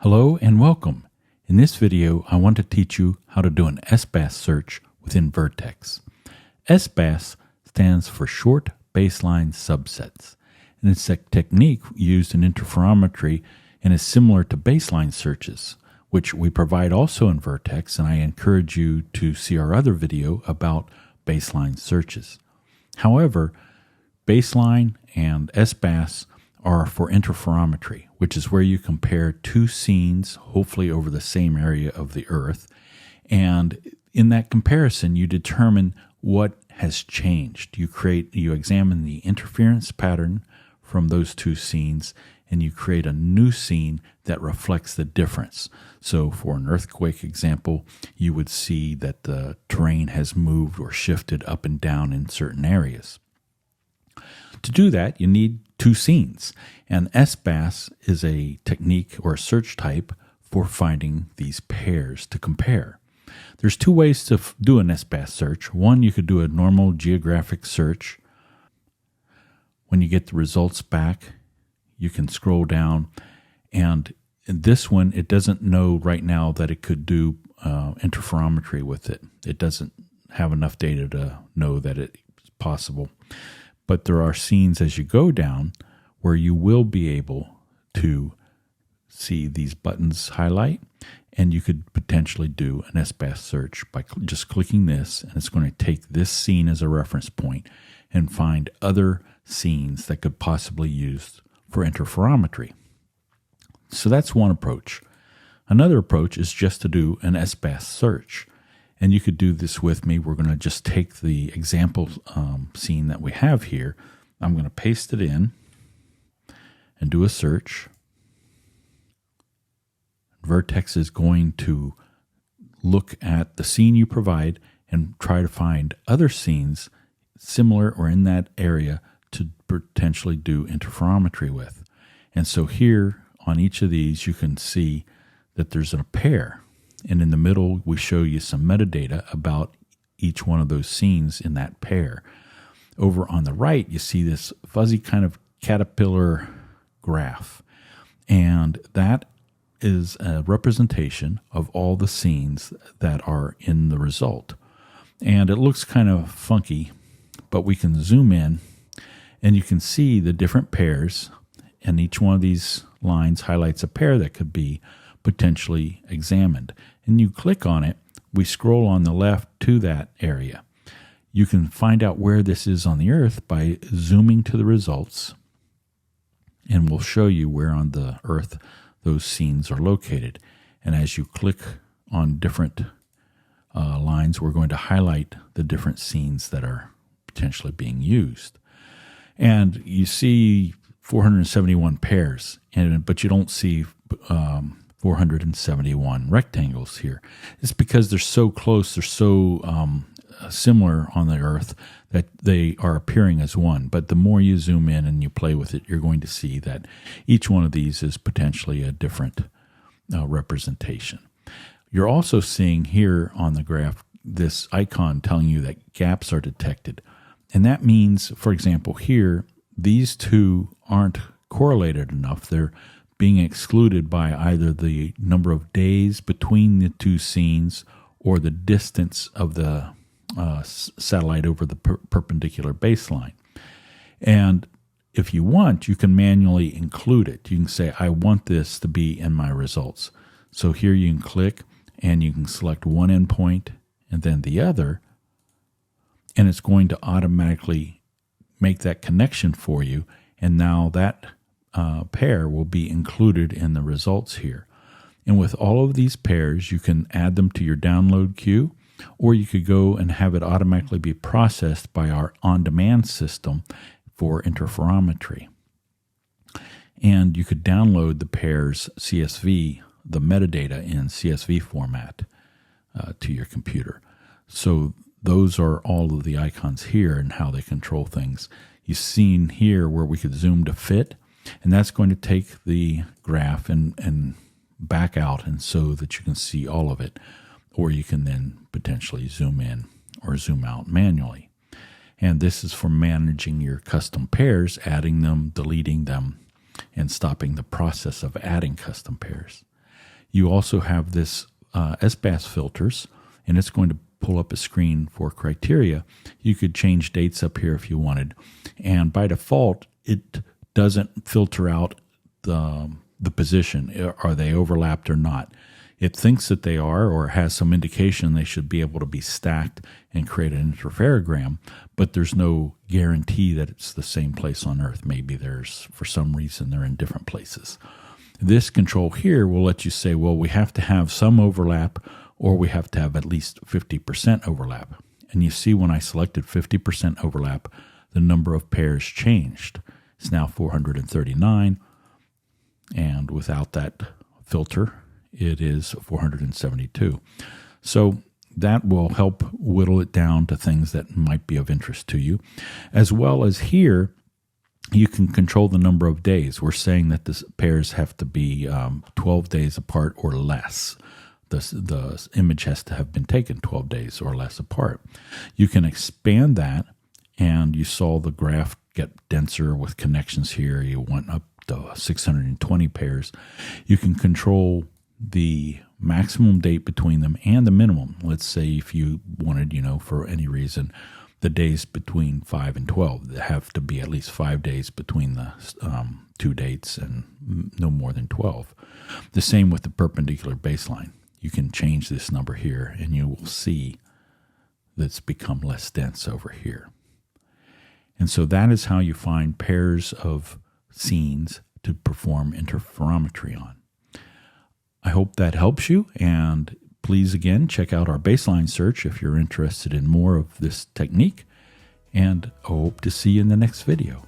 Hello and welcome. In this video, I want to teach you how to do an SBAS search within Vertex. SBAS stands for Short Baseline Subsets, and it's a technique used in interferometry and is similar to baseline searches, which we provide also in Vertex, and I encourage you to see our other video about baseline searches. However, baseline and SBAS are for interferometry, which is where you compare two scenes, hopefully over the same area of the Earth. And in that comparison, you determine what has changed. You examine the interference pattern from those two scenes, and you create a new scene that reflects the difference. So for an earthquake example, you would see that the terrain has moved or shifted up and down in certain areas. To do that, you need two scenes, and SBAS is a technique or a search type for finding these pairs to compare. There's two ways to do an SBAS search. One, you could do a normal geographic search. When you get the results back, you can scroll down, and in this one, it doesn't know right now that it could do interferometry with it. It doesn't have enough data to know that it's possible. But there are scenes as you go down where you will be able to see these buttons highlight, and you could potentially do an SBAS search by just clicking this, and it's going to take this scene as a reference point and find other scenes that could possibly use for interferometry. So that's one approach. Another approach is just to do an SBAS search. And you could do this with me. We're going to just take the example scene that we have here. I'm going to paste it in and do a search. Vertex is going to look at the scene you provide and try to find other scenes similar or in that area to potentially do interferometry with. And so here on each of these, you can see that there's a pair. And in the middle, we show you some metadata about each one of those scenes in that pair. Over on the right, you see this fuzzy kind of caterpillar graph. And that is a representation of all the scenes that are in the result. And it looks kind of funky, but we can zoom in and you can see the different pairs. And each one of these lines highlights a pair that could be potentially examined. And you click on it, we scroll on the left to that area. You can find out where this is on the Earth by zooming to the results, and we'll show you where on the Earth those scenes are located. And as you click on different lines, we're going to highlight the different scenes that are potentially being used. And you see 471 pairs, but you don't see 471 rectangles here. It's because they're so close, they're so similar on the Earth that they are appearing as one. But the more you zoom in and you play with it, you're going to see that each one of these is potentially a different representation. You're also seeing here on the graph this icon telling you that gaps are detected. And that means, for example, here, these two aren't correlated enough. They're being excluded by either the number of days between the two scenes or the distance of the satellite over the perpendicular baseline. And if you want, you can manually include it. You can say, I want this to be in my results. So here you can click and you can select one endpoint and then the other, and it's going to automatically make that connection for you. And now that pair will be included in the results here. And with all of these pairs, you can add them to your download queue, or you could go and have it automatically be processed by our on-demand system for interferometry. And you could download the pairs CSV, the metadata in CSV format to your computer. So those are all of the icons here and how they control things. You've seen here where we could zoom to fit, and that's going to take the graph and back out and so that you can see all of it. Or you can then potentially zoom in or zoom out manually. And this is for managing your custom pairs, adding them, deleting them, and stopping the process of adding custom pairs. You also have this SBAS filters, and it's going to pull up a screen for criteria. You could change dates up here if you wanted. And by default, it doesn't filter out the position. Are they overlapped or not? It thinks that they are, or has some indication they should be able to be stacked and create an interferogram, but there's no guarantee that it's the same place on Earth. Maybe for some reason, they're in different places. This control here will let you say, well, we have to have some overlap, or we have to have at least 50% overlap. And you see when I selected 50% overlap, the number of pairs changed. It's now 439, and without that filter, it is 472. So that will help whittle it down to things that might be of interest to you. As well as here, you can control the number of days. We're saying that the pairs have to be 12 days apart or less. The image has to have been taken 12 days or less apart. You can expand that, and you saw the graph get denser with connections here. You went up to 620 pairs. You can control the maximum date between them and the minimum. Let's say if you wanted, for any reason, the days between 5 and 12, there have to be at least 5 days between the two dates and no more than 12. The same with the perpendicular baseline. You can change this number here, and you will see that it's become less dense over here. And so that is how you find pairs of scenes to perform interferometry on. I hope that helps you, and please again check out our baseline search if you're interested in more of this technique, and I hope to see you in the next video.